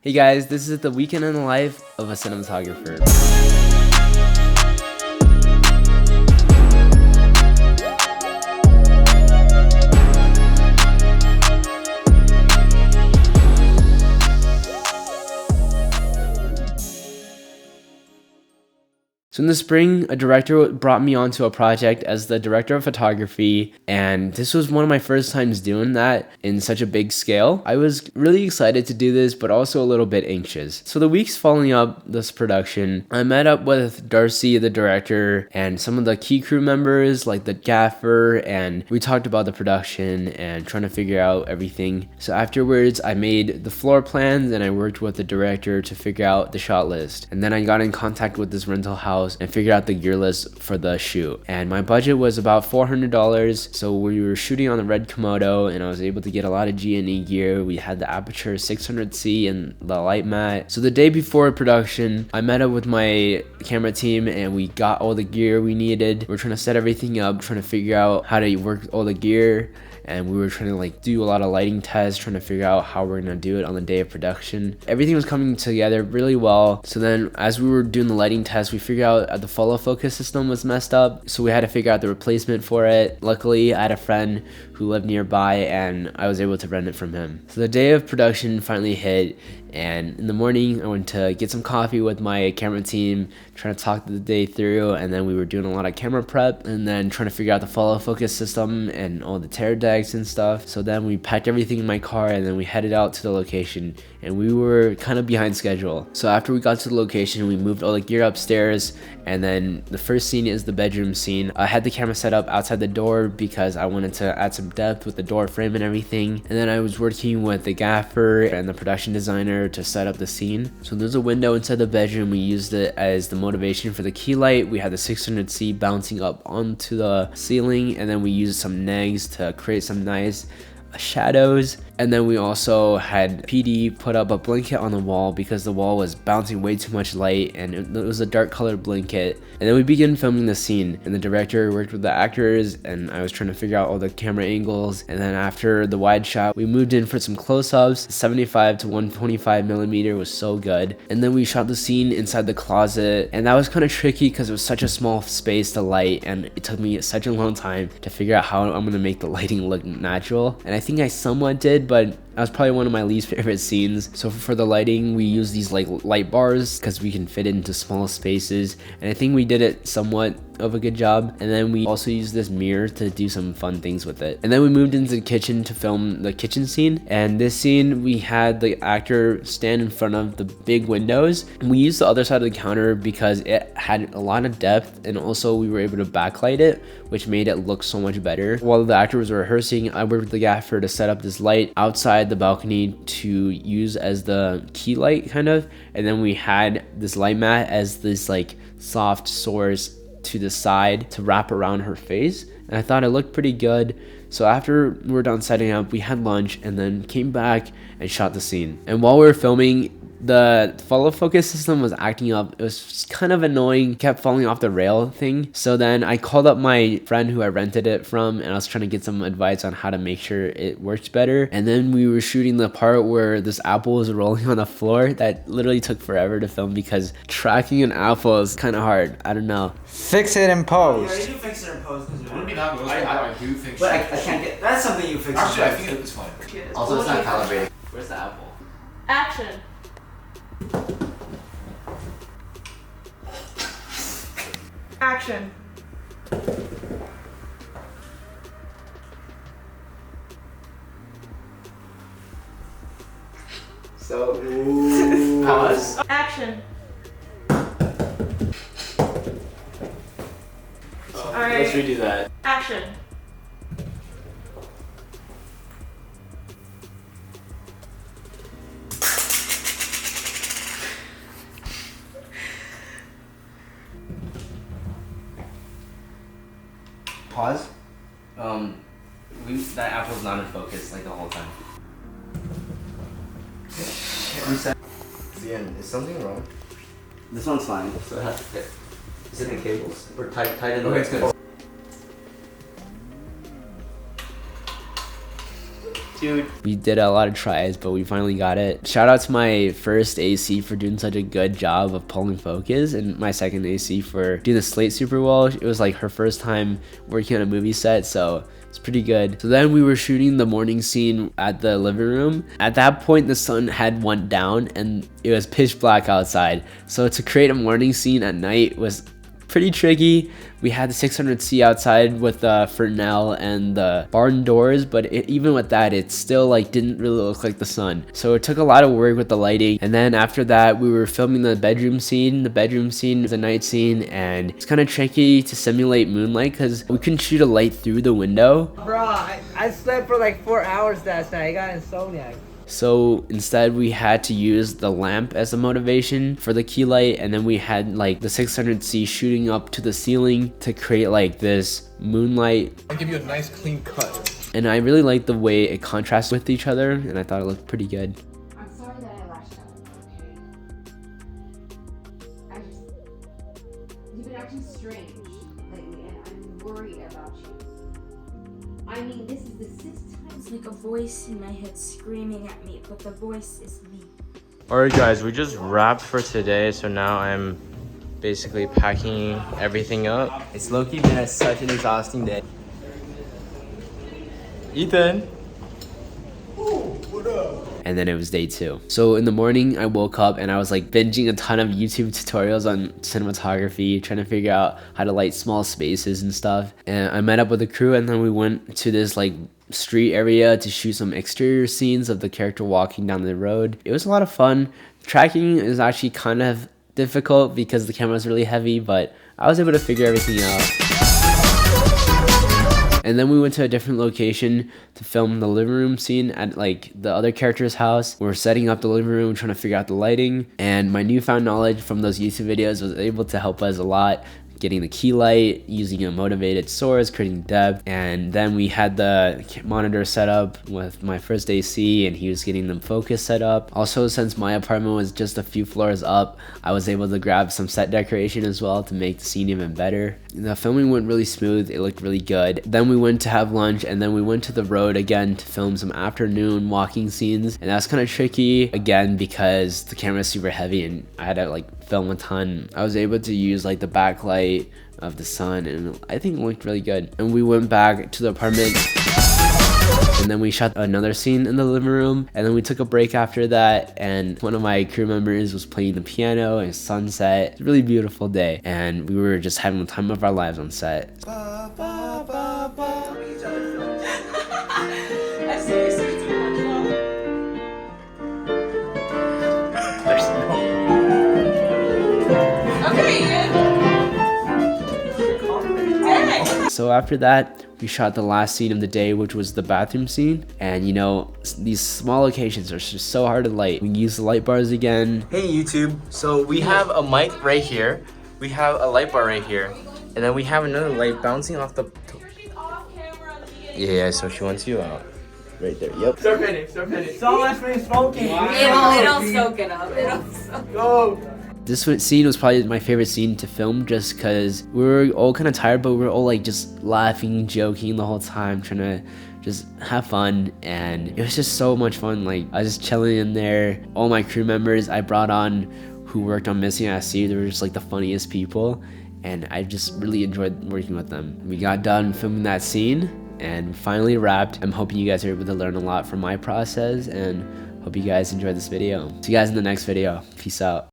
Hey guys, this is the weekend in the life of a cinematographer. So in the spring, a director brought me onto a project as the director of photography, and this was one of my first times doing that in such a big scale. I was really excited to do this, but also a little bit anxious. So the weeks following up this production, I met up with Darcy, the director, and some of the key crew members like the gaffer, and we talked about the production and trying to figure out everything. So afterwards, I made the floor plans and I worked with the director to figure out the shot list. And then I got in contact with this rental house and figured out the gear list for the shoot. And my budget was about $400, so we were shooting on the red Komodo and I was able to get a lot of G&E gear. We had the aperture 600C and the light mat. So the day before production, I met up with my camera team and we got all the gear we needed. We're trying to set everything up, trying to figure out how to work all the gear, and we were trying to do a lot of lighting tests, trying to figure out how we're gonna do it on the day of production. Everything was coming together really well. So then as we were doing the lighting test, we figured out the follow focus system was messed up, so we had to figure out the replacement for it. Luckily, I had a friend who lived nearby and I was able to rent it from him. So the day of production finally hit, and in the morning I went to get some coffee with my camera team, trying to talk the day through, and then we were doing a lot of camera prep and then trying to figure out the follow focus system and all the tear decks and stuff. So then we packed everything in my car and then we headed out to the location, and we were kind of behind schedule. So after we got to the location, we moved all the gear upstairs, and then the first scene is the bedroom scene. I had the camera set up outside the door because I wanted to add some depth with the door frame and everything. And then I was working with the gaffer and the production designer to set up the scene. So there's a window inside the bedroom. We used it as the motivation for the key light. We had the 600C bouncing up onto the ceiling, and then we used some negs to create some nice shadows. And then we also had PD put up a blanket on the wall because the wall was bouncing way too much light, and it was a dark colored blanket. And then we began filming the scene, and the director worked with the actors and I was trying to figure out all the camera angles. And then after the wide shot, we moved in for some close-ups. 75 to 125 millimeter was so good. And then we shot the scene inside the closet, and that was kind of tricky because it was such a small space to light, and it took me such a long time to figure out how I'm gonna make the lighting look natural. And I think I somewhat did, but that was probably one of my least favorite scenes. So for the lighting, we use these light bars because we can fit it into small spaces, and I think we did it somewhat of a good job. And then we also used this mirror to do some fun things with it. And then we moved into the kitchen to film the kitchen scene, and this scene we had the actor stand in front of the big windows, and we used the other side of the counter because it had a lot of depth, and also we were able to backlight it, which made it look so much better. While the actor was rehearsing, I worked with the gaffer to set up this light outside the balcony to use as the key light kind of, and then we had this light mat as this soft source to the side to wrap around her face, and I thought it looked pretty good. So after we were done setting up, we had lunch and then came back and shot the scene. And while we were filming, the follow focus system was acting up. It was kind of annoying, kept falling off the rail thing. So then I called up my friend who I rented it from, and I was trying to get some advice on how to make sure it worked better. And then we were shooting the part where this apple was rolling on the floor. That literally took forever to film because tracking an apple is kind of hard. I don't know. Fix it in post. Yeah, you do fix it in post. It wouldn't be that close, but I do think But I can't get. That's something you fix. Actually, I think it's fine. Also, it's not calibrated. Where's the apple? Action. Action. So, pause. Action. Alright. Let's redo that. Action. Pause. That apple's not in focus the whole time. Zian, is something wrong? This one's fine, so it has to fit. Is it in cables? Or tight in the Okay, it's good. Dude. We did a lot of tries, but we finally got it. Shout out to my first AC for doing such a good job of pulling focus, and my second AC for doing the slate super well. It was like her first time working on a movie set, so it's pretty good. So then we were shooting the morning scene at the living room. At that point, the sun had went down and it was pitch black outside. So to create a morning scene at night was pretty tricky. We had the 600C outside with the Fresnel and the barn doors, but even with that, it still like didn't really look like the sun. So it took a lot of work with the lighting. And then after that, we were filming the bedroom scene. The bedroom scene is a night scene, and it's kind of tricky to simulate moonlight because we couldn't shoot a light through the window. Bro, I slept for like 4 hours last night. I got insomnia. So instead we had to use the lamp as a motivation for the key light, and then we had like the 600C shooting up to the ceiling to create like this moonlight. I'll give you a nice clean cut. And I really liked the way it contrasts with each other, and I thought it looked pretty good. I'm sorry that I lashed out. Okay. You've been acting strange lately, and I'm worried about you. I mean, this is the 6th time. It's like a voice in my head screaming at me, but the voice is me. Alright guys, we just wrapped for today, so now I'm basically packing everything up. It's low-key been such an exhausting day. Ethan! And then it was day 2. So in the morning, I woke up and I was like binging a ton of YouTube tutorials on cinematography, trying to figure out how to light small spaces and stuff. And I met up with the crew, and then we went to this like street area to shoot some exterior scenes of the character walking down the road. It was a lot of fun. Tracking is actually kind of difficult because the camera is really heavy, but I was able to figure everything out. And then we went to a different location to film the living room scene at like the other character's house. We were setting up the living room, trying to figure out the lighting, and my newfound knowledge from those YouTube videos was able to help us a lot. Getting the key light, using a motivated source, creating depth, and then we had the monitor set up with my first AC, and he was getting the focus set up. Also, since my apartment was just a few floors up, I was able to grab some set decoration as well to make the scene even better. The filming went really smooth, it looked really good. Then we went to have lunch, and then we went to the road again to film some afternoon walking scenes, and that's kind of tricky again because the camera is super heavy and I had to like film a ton. I was able to use like the backlight of the sun, and I think it looked really good. And we went back to the apartment, and then we shot another scene in the living room, and then we took a break after that, and one of my crew members was playing the piano and sunset. It's a really beautiful day, and we were just having the time of our lives on set. So after that, we shot the last scene of the day, which was the bathroom scene. And you know, these small locations are just so hard to light. We used the light bars again. Hey YouTube, so we have a mic right here. We have a light bar right here. And then we have another light bouncing off the... Yeah, so she wants you out. Right there, yep. Start pinning. So much for smoking. It'll soak it up. Go. This scene was probably my favorite scene to film just because we were all kind of tired, but we were all like just laughing, joking the whole time, trying to just have fun, and it was just so much fun. Like, I was just chilling in there. All my crew members I brought on who worked on Missing at Sea, they were just like the funniest people, and I just really enjoyed working with them. We got done filming that scene and finally wrapped. I'm hoping you guys are able to learn a lot from my process, and hope you guys enjoyed this video. See you guys in the next video. Peace out.